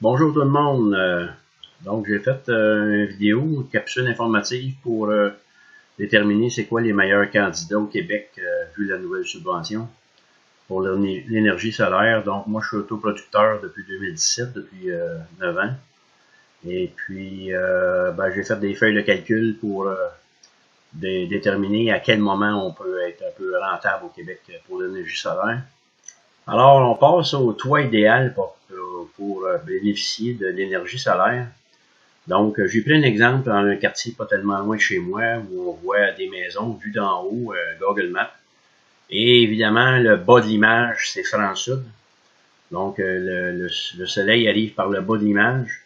Bonjour tout le monde. Donc j'ai fait une vidéo, une capsule informative pour déterminer c'est quoi les meilleurs candidats au Québec vu la nouvelle subvention pour l'énergie solaire. Donc moi je suis autoproducteur depuis 2017, depuis 9 ans. Et puis j'ai fait des feuilles de calcul pour déterminer à quel moment on peut être un peu rentable au Québec pour l'énergie solaire. Alors, on passe au toit idéal pour bénéficier de l'énergie solaire. Donc, j'ai pris un exemple dans un quartier pas tellement loin de chez moi où on voit des maisons vues d'en haut, Google Maps. Et évidemment, le bas de l'image, c'est France-Sud. Donc, le soleil arrive par le bas de l'image.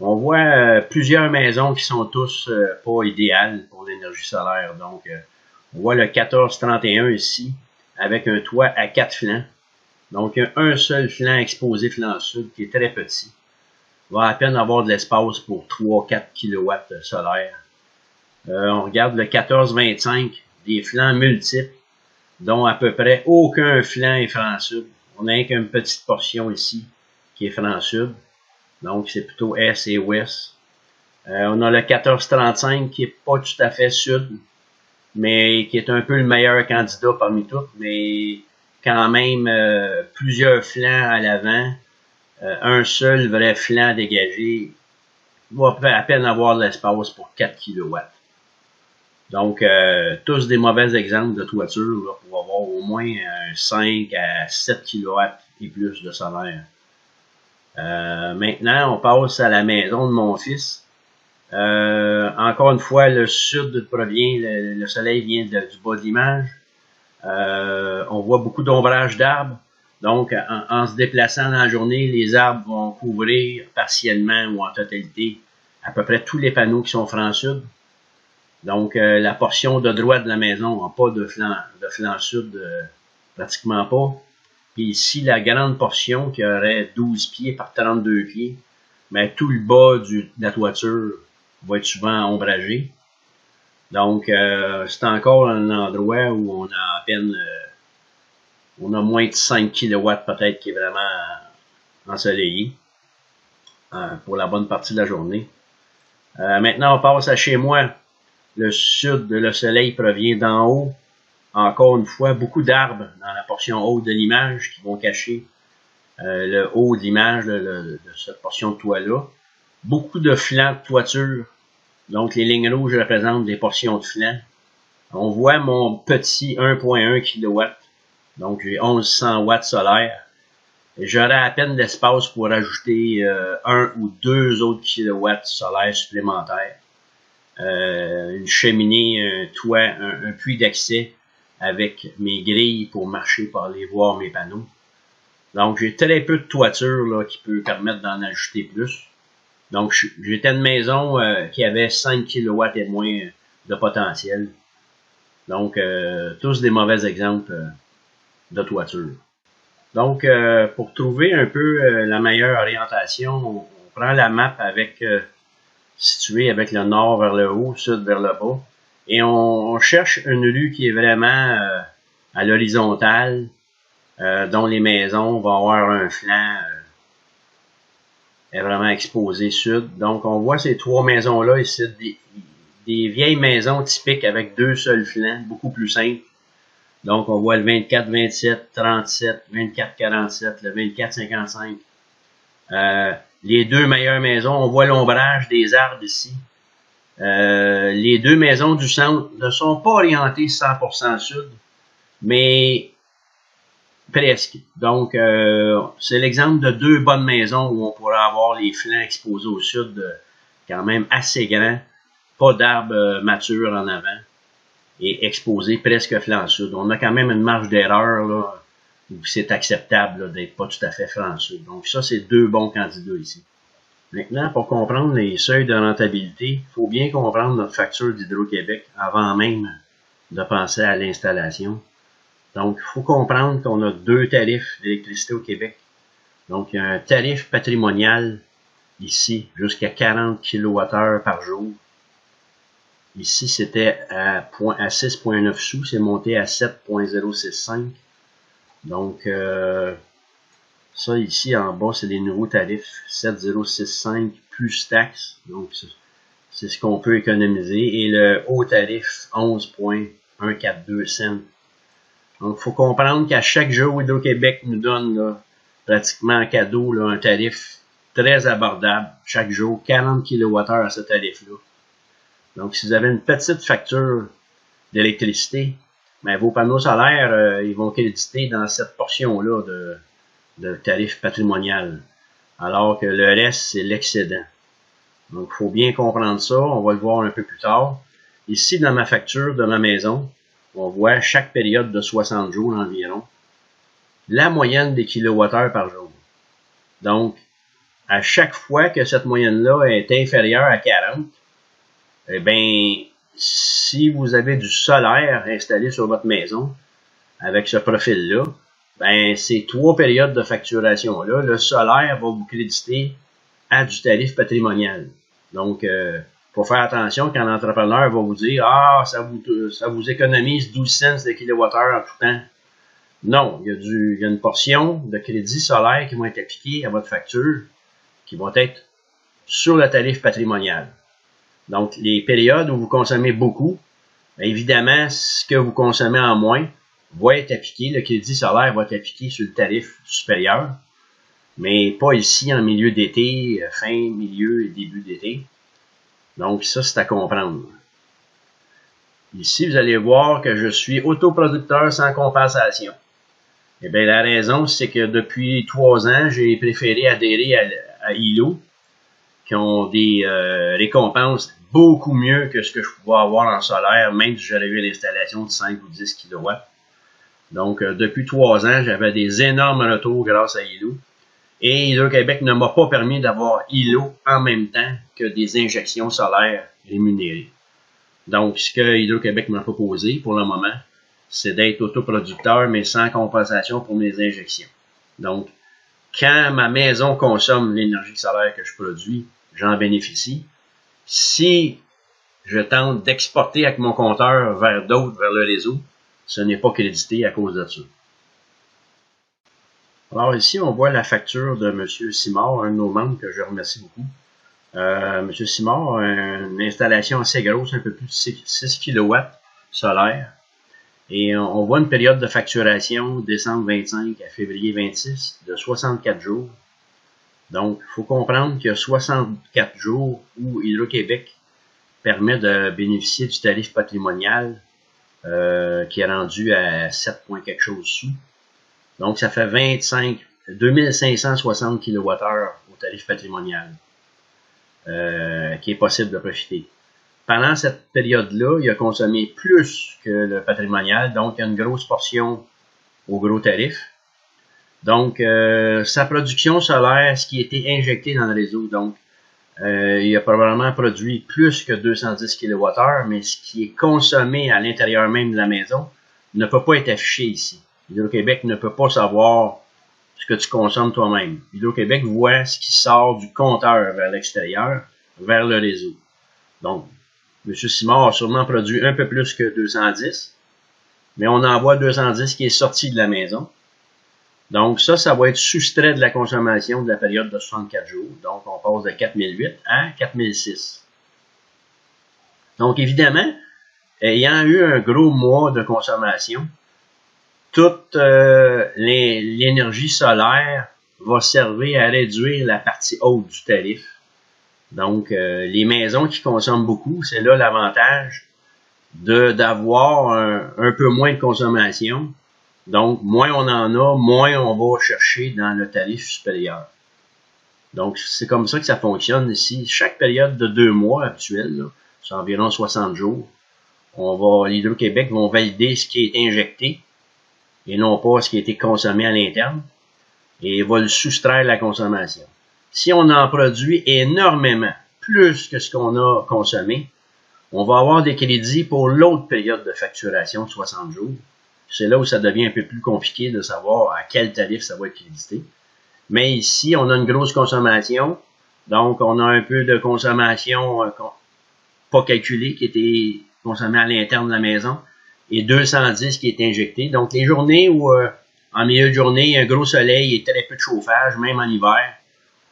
On voit plusieurs maisons qui sont tous pas idéales pour l'énergie solaire. Donc, on voit le 1431 ici, avec un toit à 4 flancs. Donc, un seul flanc exposé flanc sud qui est très petit. Va à peine avoir de l'espace pour 3-4 kW solaire. On regarde le 1425, des flancs multiples, dont à peu près aucun flanc est franc sud. On n'a qu'une petite portion ici qui est franc sud. Donc, c'est plutôt est et ouest. On a le 1435 qui est pas tout à fait sud, mais qui est un peu le meilleur candidat parmi tous, mais quand même plusieurs flancs à l'avant, un seul vrai flanc dégagé va à peine avoir de l'espace pour 4 kW. Donc, tous des mauvais exemples de toiture là, pour avoir au moins 5 à 7 kW et plus de solaire. Maintenant, on passe à la maison de mon fils. Encore une fois, le sud provient, le soleil vient du bas de l'image. On voit beaucoup d'ombrage d'arbres. Donc, en se déplaçant dans la journée, les arbres vont couvrir partiellement ou en totalité à peu près tous les panneaux qui sont franc sud. Donc, la portion de droite de la maison n'a pas de flanc sud, pratiquement pas. Puis ici, la grande portion qui aurait 12 pieds par 32 pieds, mais tout le bas de la toiture va être souvent ombragé. Donc, c'est encore un endroit où on a à peine, on a moins de 5 kW peut-être qui est vraiment ensoleillé pour la bonne partie de la journée. Maintenant, on passe à chez moi. Le sud, le soleil provient d'en haut. Encore une fois, beaucoup d'arbres dans la portion haute de l'image qui vont cacher le haut de l'image de cette portion de toit-là. Beaucoup de flancs de toiture. Donc, les lignes rouges représentent des portions de flancs. On voit mon petit 1.1 kW. Donc, j'ai 1100 watts solaires. J'aurais à peine d'espace pour ajouter 1 ou 2 autres kilowatts solaires supplémentaires. Une cheminée, un toit, un puits d'accès avec mes grilles pour marcher pour aller voir mes panneaux. Donc, j'ai très peu de toiture là, qui peut permettre d'en ajouter plus. Donc, j'étais une maison qui avait 5 kW et moins de potentiel. Donc, tous des mauvais exemples de toiture. Donc, pour trouver un peu la meilleure orientation, on prend la map avec située avec le nord vers le haut, sud vers le bas, et on cherche une rue qui est vraiment à l'horizontale, dont les maisons vont avoir un flanc est vraiment exposé sud. Donc, on voit ces trois maisons-là ici, des vieilles maisons typiques avec deux seuls flancs, beaucoup plus simples. Donc, on voit le 24-27, 37, 24-47, le 24-55. Les deux meilleures maisons, on voit l'ombrage des arbres ici. Les deux maisons du centre ne sont pas orientées 100% sud, mais presque. Donc, c'est l'exemple de deux bonnes maisons où on pourrait avoir les flancs exposés au sud quand même assez grands, pas d'arbres matures en avant et exposés presque flanc sud. On a quand même une marge d'erreur là où c'est acceptable d'être pas tout à fait flanc sud. Donc ça, c'est deux bons candidats ici. Maintenant, pour comprendre les seuils de rentabilité, il faut bien comprendre notre facture d'Hydro-Québec avant même de penser à l'installation. Donc, il faut comprendre qu'on a deux tarifs d'électricité au Québec. Donc, il y a un tarif patrimonial ici, jusqu'à 40 kWh par jour. Ici, c'était à 6,9 sous, c'est monté à 7,065. Donc, Ça, ici, en bas, c'est les nouveaux tarifs 7065 plus taxes. Donc, c'est ce qu'on peut économiser. Et le haut tarif, 11,142 cents. Donc, il faut comprendre qu'à chaque jour, Hydro-Québec nous donne là, pratiquement en cadeau là, un tarif très abordable. Chaque jour, 40 kWh à ce tarif-là. Donc, si vous avez une petite facture d'électricité, ben, vos panneaux solaires, ils vont créditer dans cette portion-là de tarif patrimonial. Alors que le reste, c'est l'excédent. Donc, il faut bien comprendre ça. On va le voir un peu plus tard. Ici, dans ma facture de ma maison, on voit chaque période de 60 jours environ, la moyenne des kilowattheures par jour. Donc, à chaque fois que cette moyenne-là est inférieure à 40, eh bien, si vous avez du solaire installé sur votre maison, avec ce profil-là, ben, ces 3 périodes de facturation-là, le solaire va vous créditer à du tarif patrimonial. Donc, faut faire attention quand l'entrepreneur va vous dire « Ah, ça vous économise 12 cents de kilowattheure en tout temps. » Non, il y a une portion de crédit solaire qui vont être appliqués à votre facture, qui vont être sur le tarif patrimonial. Donc, les périodes où vous consommez beaucoup, bien évidemment, ce que vous consommez en moins va être appliqué, le crédit solaire va être appliqué sur le tarif supérieur, mais pas ici en milieu d'été, fin, milieu et début d'été. Donc, ça, c'est à comprendre. Ici, vous allez voir que je suis autoproducteur sans compensation. Eh bien, la raison, c'est que depuis 3 ans, j'ai préféré adhérer à ILO, qui ont des récompenses beaucoup mieux que ce que je pouvais avoir en solaire, même si j'avais eu l'installation de 5 ou 10 kW. Donc, depuis 3 ans, j'avais des énormes retours grâce à ILO. Et Hydro-Québec ne m'a pas permis d'avoir ILO en même temps que des injections solaires rémunérées. Donc, ce que Hydro-Québec m'a proposé pour le moment, c'est d'être autoproducteur, mais sans compensation pour mes injections. Donc, quand ma maison consomme l'énergie solaire que je produis, j'en bénéficie. Si je tente d'exporter avec mon compteur vers d'autres, vers le réseau, ce n'est pas crédité à cause de ça. Alors ici, on voit la facture de M. Simard, un de nos membres que je remercie beaucoup. M. Simard a une installation assez grosse, un peu plus de 6 kW solaire. Et on voit une période de facturation décembre 25 à février 26 de 64 jours. Donc, il faut comprendre qu'il y a 64 jours où Hydro-Québec permet de bénéficier du tarif patrimonial qui est rendu à 7 points quelque chose sous. Donc, ça fait 2560 kWh au tarif patrimonial qui est possible de profiter. Pendant cette période-là, il a consommé plus que le patrimonial, donc il y a une grosse portion au gros tarif. Donc, sa production solaire, ce qui a été injecté dans le réseau, donc il a probablement produit plus que 210 kWh, mais ce qui est consommé à l'intérieur même de la maison ne peut pas être affiché ici. Hydro-Québec ne peut pas savoir ce que tu consommes toi-même. Hydro-Québec voit ce qui sort du compteur vers l'extérieur, vers le réseau. Donc, M. Simard a sûrement produit un peu plus que 210, mais on en voit 210 qui est sorti de la maison. Donc, ça va être soustrait de la consommation de la période de 64 jours. Donc, on passe de 4008 à 4006. Donc, évidemment, ayant eu un gros mois de consommation, toute l'énergie solaire va servir à réduire la partie haute du tarif. Donc, les maisons qui consomment beaucoup, c'est là l'avantage d'avoir un peu moins de consommation. Donc, moins on en a, moins on va chercher dans le tarif supérieur. Donc, c'est comme ça que ça fonctionne ici. Chaque période de 2 mois actuelle, c'est environ 60 jours, l'Hydro-Québec vont valider ce qui est injecté et non pas ce qui a été consommé à l'interne et va le soustraire de la consommation. Si on en produit énormément, plus que ce qu'on a consommé, on va avoir des crédits pour l'autre période de facturation de 60 jours. C'est là où ça devient un peu plus compliqué de savoir à quel tarif ça va être crédité. Mais ici, on a une grosse consommation, donc on a un peu de consommation pas calculée qui était consommée à l'interne de la maison et 210 qui est injecté. Donc les journées où en milieu de journée, un gros soleil et très peu de chauffage, même en hiver,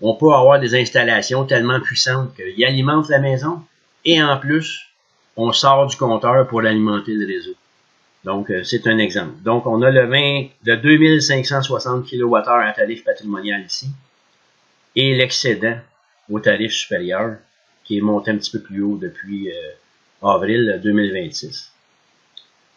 on peut avoir des installations tellement puissantes qu'ils alimentent la maison et en plus, on sort du compteur pour alimenter le réseau. Donc, c'est un exemple. Donc, on a le 2560 kWh à tarif patrimonial ici et l'excédent au tarif supérieur qui est monté un petit peu plus haut depuis avril 2026.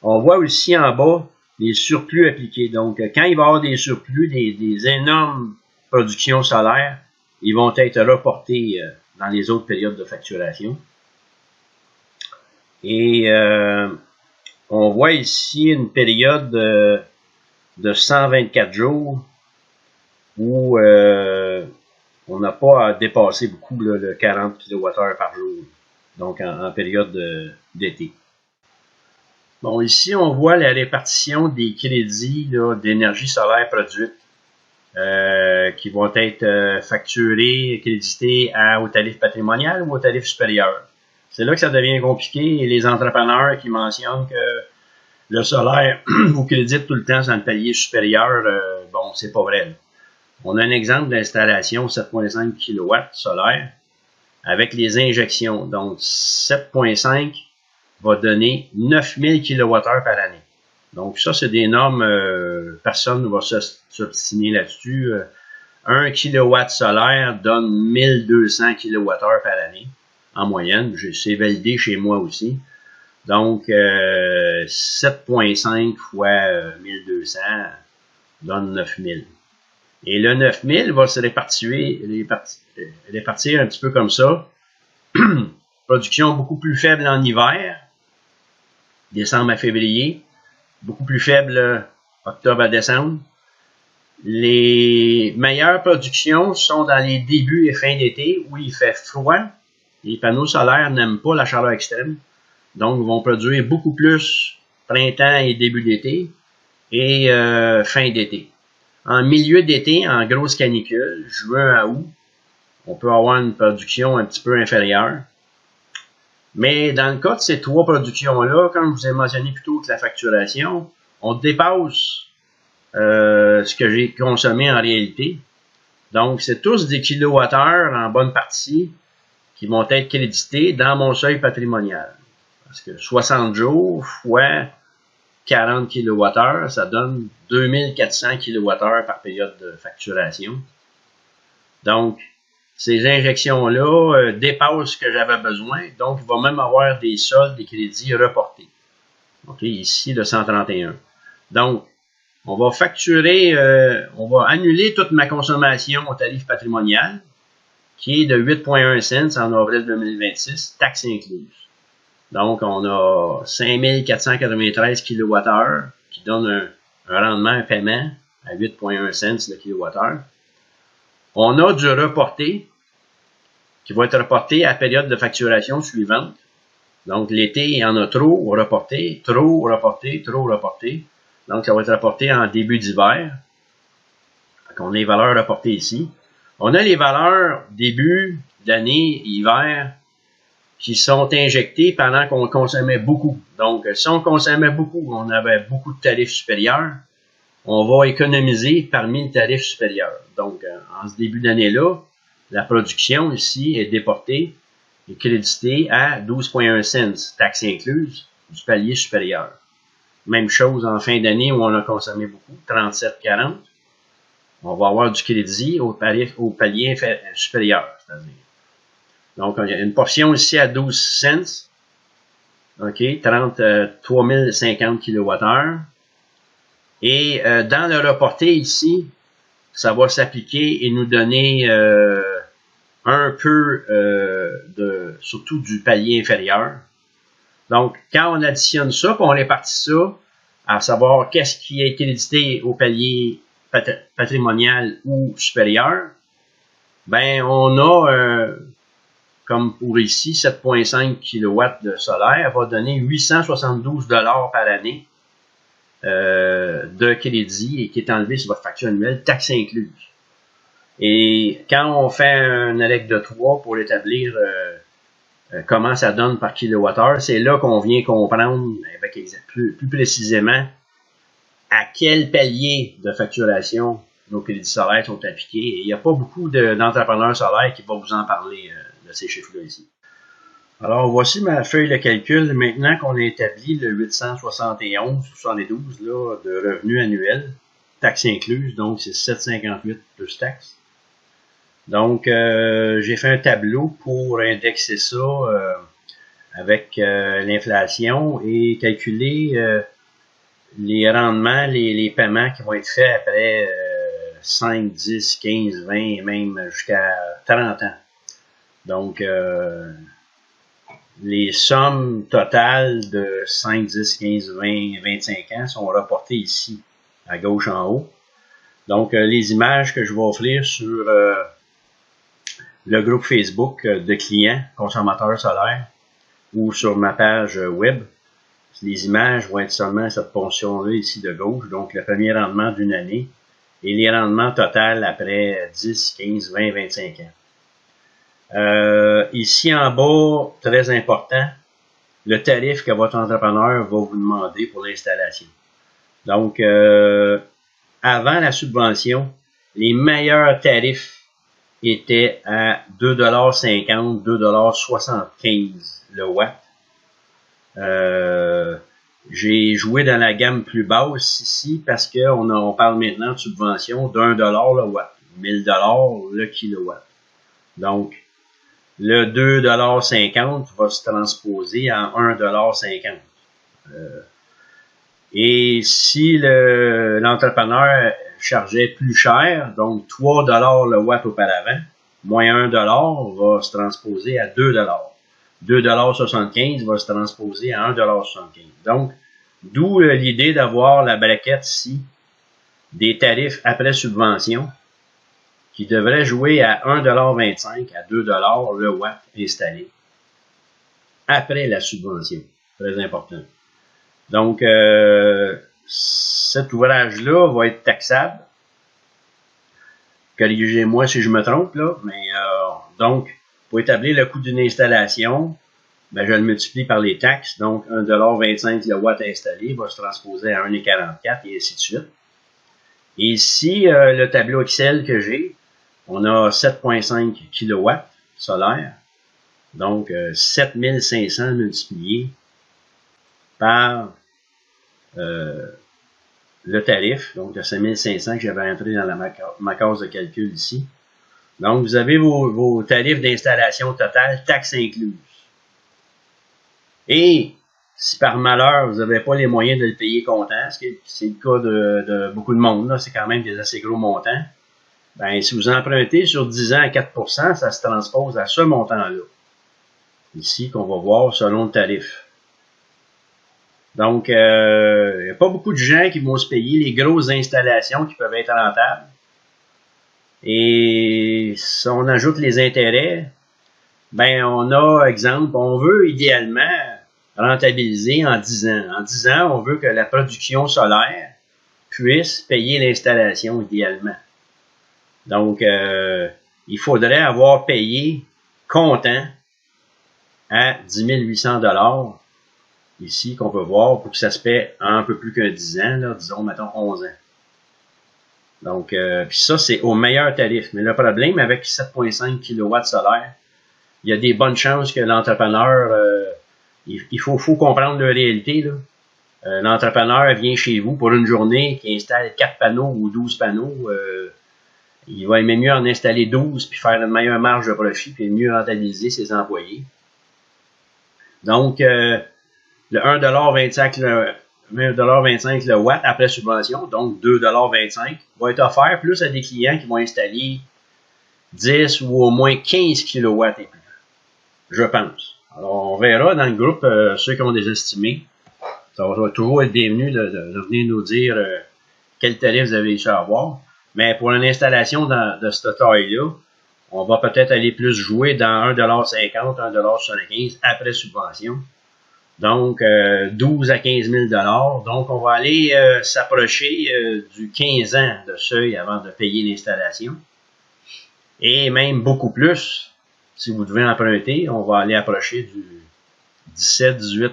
On voit aussi en bas les surplus appliqués. Donc, quand il va y avoir des surplus, des énormes productions solaires, ils vont être reportés dans les autres périodes de facturation. Et on voit ici une période de 124 jours où on n'a pas à dépasser beaucoup le 40 kWh par jour, donc en période d'été. Bon, ici, on voit la répartition des crédits d'énergie solaire produite qui vont être facturés, crédités au tarif patrimonial ou au tarif supérieur. C'est là que ça devient compliqué et les entrepreneurs qui mentionnent que le solaire vous crédite tout le temps dans le palier supérieur, bon, c'est pas vrai. Là. On a un exemple d'installation 7.5 kW solaire avec les injections. Donc, 7.5 va donner 9000 kWh par année. Donc, ça, c'est des normes, personne ne va s'obstiner là-dessus. 1 kW solaire donne 1200 kWh par année, en moyenne. C'est validé chez moi aussi. Donc, 7.5 fois 1200 donne 9000. Et le 9000 va se répartir un petit peu comme ça. Production beaucoup plus faible en hiver, décembre à février, beaucoup plus faible octobre à décembre. Les meilleures productions sont dans les débuts et fins d'été où il fait froid. Les panneaux solaires n'aiment pas la chaleur extrême. Donc, ils vont produire beaucoup plus printemps et début d'été et fin d'été. En milieu d'été, en grosse canicule, juin à août, on peut avoir une production un petit peu inférieure. Mais dans le cas de ces trois productions-là, comme je vous ai mentionné plus tôt que la facturation, on dépasse ce que j'ai consommé en réalité. Donc, c'est tous des kilowattheures en bonne partie qui vont être crédités dans mon seuil patrimonial. Parce que 60 jours fois 40 kWh, ça donne 2400 kWh par période de facturation. Donc, ces injections-là dépassent ce que j'avais besoin. Donc, il va même avoir des soldes, des crédits reportés. OK, ici, le 131. Donc, on va facturer, on va annuler toute ma consommation au tarif patrimonial, qui est de 8,1 cents en avril 2026, taxes incluses. Donc, on a 5493 kWh qui donne un rendement, un paiement à 8,1 cents le kWh. On a du reporté qui va être reporté à la période de facturation suivante. Donc, l'été, il y en a trop reporté, trop reporté, trop reporté. Donc, ça va être reporté en début d'hiver. Donc, on a les valeurs reportées ici. On a les valeurs début d'année, hiver, qui sont injectés pendant qu'on consommait beaucoup. Donc, si on consommait beaucoup, on avait beaucoup de tarifs supérieurs, on va économiser parmi le tarif supérieur. Donc, en ce début d'année-là, la production ici est déportée et créditée à 12,1 cents, taxes incluses, du palier supérieur. Même chose en fin d'année où on a consommé beaucoup, 37,40. On va avoir du crédit au palier supérieur, c'est-à-dire. Donc, il y a une portion ici à 12 cents. OK, 33 050 kWh. Et dans le reporté ici, ça va s'appliquer et nous donner un peu surtout du palier inférieur. Donc, quand on additionne ça, puis on répartit ça, à savoir qu'est-ce qui est crédité au palier patrimonial ou supérieur, ben on a comme pour ici, 7,5 kW de solaire va donner 872 $ par année de crédit et qui est enlevé sur votre facture annuelle, taxes incluses. Et quand on fait un ALEC de 3 pour établir comment ça donne par kilowattheure, c'est là qu'on vient comprendre avec plus précisément à quel palier de facturation nos crédits solaires sont appliqués. Et il n'y a pas beaucoup d'entrepreneurs solaires qui vont vous en parler de ces chiffres-là ici. Alors, voici ma feuille de calcul. Maintenant qu'on a établi le 871,72 là, de revenus annuels, taxes incluses, donc c'est 7,58 plus taxes. Donc, j'ai fait un tableau pour indexer ça avec l'inflation et calculer les rendements, les paiements qui vont être faits après 5, 10, 15, 20, même jusqu'à 30 ans. Donc, les sommes totales de 5, 10, 15, 20, 25 ans sont reportées ici, à gauche en haut. Donc, les images que je vais offrir sur le groupe Facebook de clients, consommateurs solaires, ou sur ma page web, les images vont être seulement cette portion-là ici de gauche, donc le premier rendement d'une année, et les rendements totaux après 10, 15, 20, 25 ans. Ici en bas, très important, le tarif que votre entrepreneur va vous demander pour l'installation. Donc, avant la subvention, les meilleurs tarifs étaient à 2,50 $, 2,75 $ le watt. J'ai joué dans la gamme plus basse ici parce qu'on parle maintenant de subvention d'1 $ le watt, 1000 $ le kilowatt. Donc, le 2,50 $ va se transposer en 1,50 $. Et si l'entrepreneur chargeait plus cher, donc 3 $ le watt auparavant, moins 1 $ va se transposer à 2 $. 2,75 $ va se transposer à 1,75 $. Donc, d'où l'idée d'avoir la braquette ici des tarifs après subvention qui devrait jouer à 1,25 $ à 2 $ le watt installé après la subvention. Très important. Donc, cet ouvrage-là va être taxable. Corrigez-moi si je me trompe, là, mais donc, pour établir le coût d'une installation, ben, je le multiplie par les taxes. Donc, 1,25 $ le watt installé va se transposer à 1,44 $ et ainsi de suite. Et ici, le tableau Excel que j'ai, on a 7,5 kW solaire. Donc, 7500 multiplié par le tarif. Donc, le 5500 que j'avais entré dans ma case de calcul ici. Donc, vous avez vos tarifs d'installation totale, taxes incluses. Et si par malheur, vous n'avez pas les moyens de le payer comptant, ce qui est le cas de beaucoup de monde, c'est quand même des assez gros montants, ben, si vous empruntez sur 10 ans à 4%, ça se transpose à ce montant-là. Ici, qu'on va voir selon le tarif. Donc, il n'y a pas beaucoup de gens qui vont se payer les grosses installations qui peuvent être rentables. Et si on ajoute les intérêts, ben, on a, exemple, on veut idéalement rentabiliser en 10 ans. En 10 ans, on veut que la production solaire puisse payer l'installation idéalement. Donc, il faudrait avoir payé comptant à 10 800 $, ici, qu'on peut voir, pour que ça se paie en un peu plus que 10 ans, là, disons, mettons, 11 ans. Donc, puis ça, c'est au meilleur tarif. Mais le problème avec 7,5 kW solaire, il y a des bonnes chances que l'entrepreneur, il faut comprendre la réalité, là. L'entrepreneur vient chez vous pour une journée qui installe 4 panneaux ou 12 panneaux, il va aimer mieux en installer 12 puis faire une meilleure marge de profit puis mieux rentabiliser ses employés. Donc, le 1,25 $ le watt après subvention, donc 2,25 $, va être offert plus à des clients qui vont installer 10 ou au moins 15 kW et plus, je pense. Alors, on verra dans le groupe ceux qui ont des estimés. Ça va toujours être bienvenu de venir nous dire quel tarif vous avez réussi à avoir. Mais pour une installation de cette taille-là, on va peut-être aller plus jouer dans 1,50 $, 1,75 $ après subvention. Donc, 12 à 15 000 $. Donc, on va aller s'approcher du 15 ans de seuil avant de payer l'installation. Et même beaucoup plus, si vous devez emprunter, on va aller approcher du 17, 18,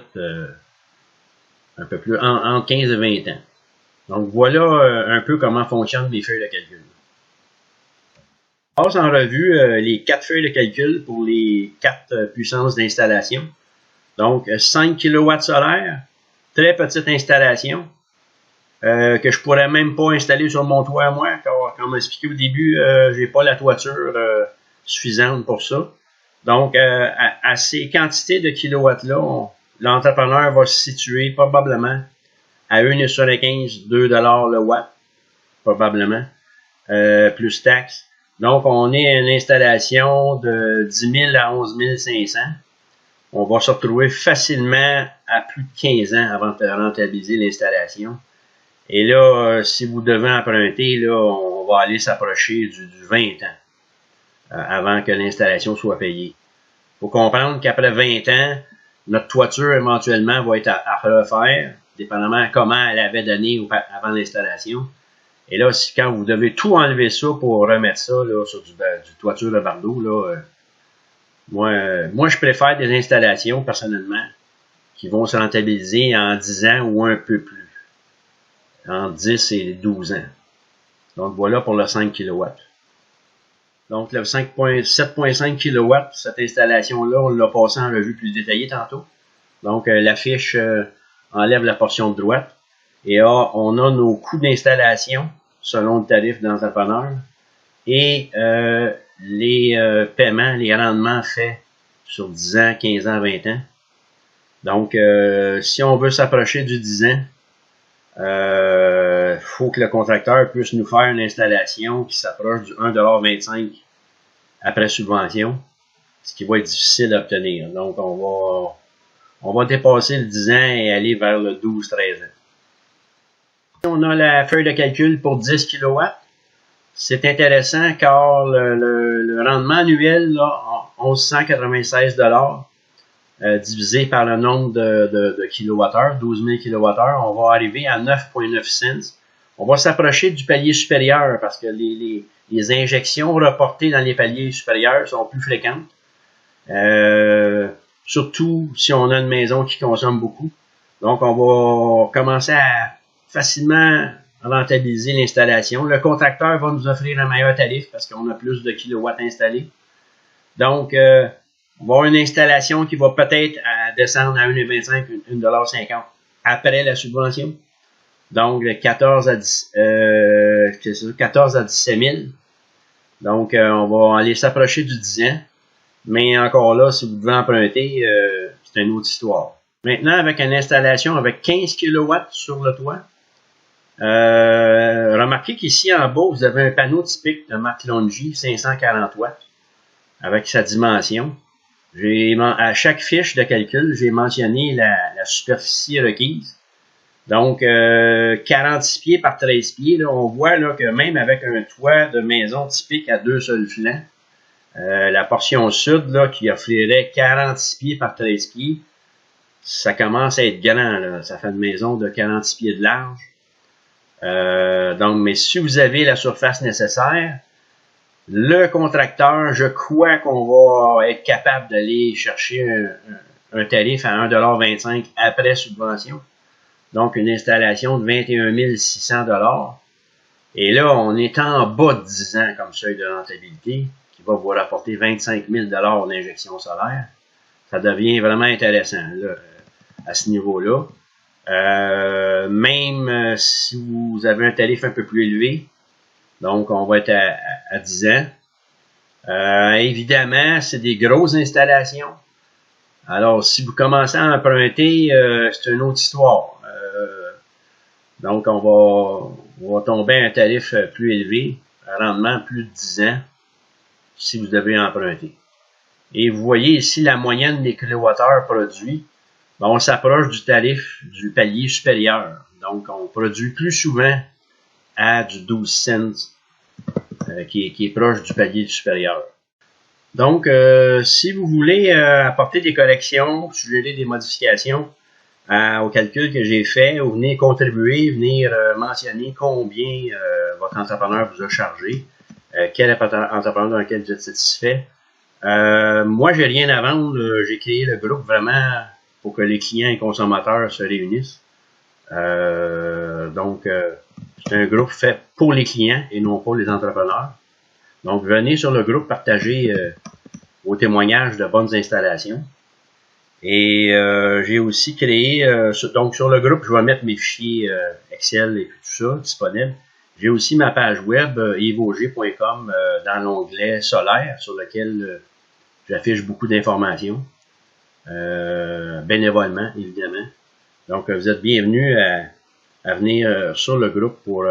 un peu plus, entre 15 et 20 ans. Donc voilà un peu comment fonctionnent mes feuilles de calcul. On passe en revue les 4 feuilles de calcul pour les 4 puissances d'installation. Donc 5 kW solaire, très petite installation, que je pourrais même pas installer sur mon toit à moi, car comme expliqué au début, j'ai pas la toiture suffisante pour ça. Donc à ces quantités de kilowatts-là, l'entrepreneur va se situer probablement à 1,75 $, 2 $ le watt, probablement, plus taxes. Donc, on est à une installation de 10 000 à 11 500. On va se retrouver facilement à plus de 15 ans avant de rentabiliser l'installation. Et là, si vous devez emprunter, là, on va aller s'approcher du 20 ans avant que l'installation soit payée. Il faut comprendre qu'après 20 ans, notre toiture éventuellement va être à refaire, dépendamment comment elle avait donné avant l'installation. Et là, quand vous devez tout enlever ça pour remettre ça là, sur du toiture de bardeau, là, moi, je préfère des installations, personnellement, qui vont se rentabiliser en 10 ans ou un peu plus. Entre 10 et 12 ans. Donc, voilà pour le 5 kW. Donc, le 7.5 kW, cette installation-là, on l'a passé en revue plus détaillée tantôt. Donc, la fiche enlève la portion de droite. Et on a nos coûts d'installation selon le tarif d'entrepreneur et les paiements, les rendements faits sur 10 ans, 15 ans, 20 ans. Donc, si on veut s'approcher du 10 ans, faut que le contracteur puisse nous faire une installation qui s'approche du 1,25 $ après subvention, ce qui va être difficile à obtenir. Donc, on va dépasser le 10 ans et aller vers le 12-13 ans. On a la feuille de calcul pour 10 kW. C'est intéressant car le rendement annuel, là, 1196 $, divisé par le nombre de kilowattheures, 12 000 kWh, on va arriver à 9,9 cents. On va s'approcher du palier supérieur parce que les injections reportées dans les paliers supérieurs sont plus fréquentes. Surtout si on a une maison qui consomme beaucoup. Donc, on va commencer à facilement rentabiliser l'installation. Le contracteur va nous offrir un meilleur tarif parce qu'on a plus de kilowatts installés. Donc, on va avoir une installation qui va peut-être descendre à 1,25 $, 1,50 $ après la subvention. Donc, 14 à 17 000. Donc, on va aller s'approcher du 10 ans. Mais encore là, si vous devez emprunter, c'est une autre histoire. Maintenant, avec une installation avec 15 kW sur le toit, remarquez qu'ici en bas, vous avez un panneau typique de marque Longi 540 watts avec sa dimension. À chaque fiche de calcul, j'ai mentionné la superficie requise. Donc, 46 pieds par 13 pieds, là, on voit là, que même avec un toit de maison typique à 2 seuls flancs, la portion sud là, qui offrirait 46 pieds par 13 pieds, ça commence à être grand. Là. Ça fait une maison de 46 pieds de large. Donc, mais si vous avez la surface nécessaire, le contracteur, je crois qu'on va être capable d'aller chercher un tarif à 1,25 $ après subvention. Donc, une installation de 21 600 $. Et là, on est en bas de 10 ans comme seuil de rentabilité, qui va vous rapporter 25 000 $ d'injection solaire. Ça devient vraiment intéressant là, à ce niveau-là. Même si vous avez un tarif un peu plus élevé, donc on va être à 10 ans. Évidemment, c'est des grosses installations. Alors, si vous commencez à emprunter, c'est une autre histoire. Donc, on va tomber à un tarif plus élevé, un rendement plus de 10 ans, si vous devez emprunter. Et vous voyez ici la moyenne des kilowattheures produits. Ben, on s'approche du tarif du palier supérieur. Donc, on produit plus souvent à du 12 cents, qui est proche du palier supérieur. Donc, si vous voulez apporter des corrections, suggérer des modifications au calcul que j'ai fait, ou venir contribuer, venir mentionner combien votre entrepreneur vous a chargé, quel entrepreneur dans lequel vous êtes satisfait. Moi, j'ai rien à vendre. J'ai créé le groupe vraiment pour que les clients et consommateurs se réunissent. Donc, c'est un groupe fait pour les clients et non pour les entrepreneurs. Donc, venez sur le groupe partager vos témoignages de bonnes installations. Et j'ai aussi créé, donc sur le groupe, je vais mettre mes fichiers Excel et tout ça disponibles. J'ai aussi ma page web yvesauger.com dans l'onglet solaire sur lequel j'affiche beaucoup d'informations, bénévolement évidemment. Donc vous êtes bienvenus à venir sur le groupe pour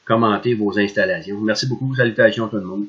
commenter vos installations. Merci beaucoup, salutations à tout le monde.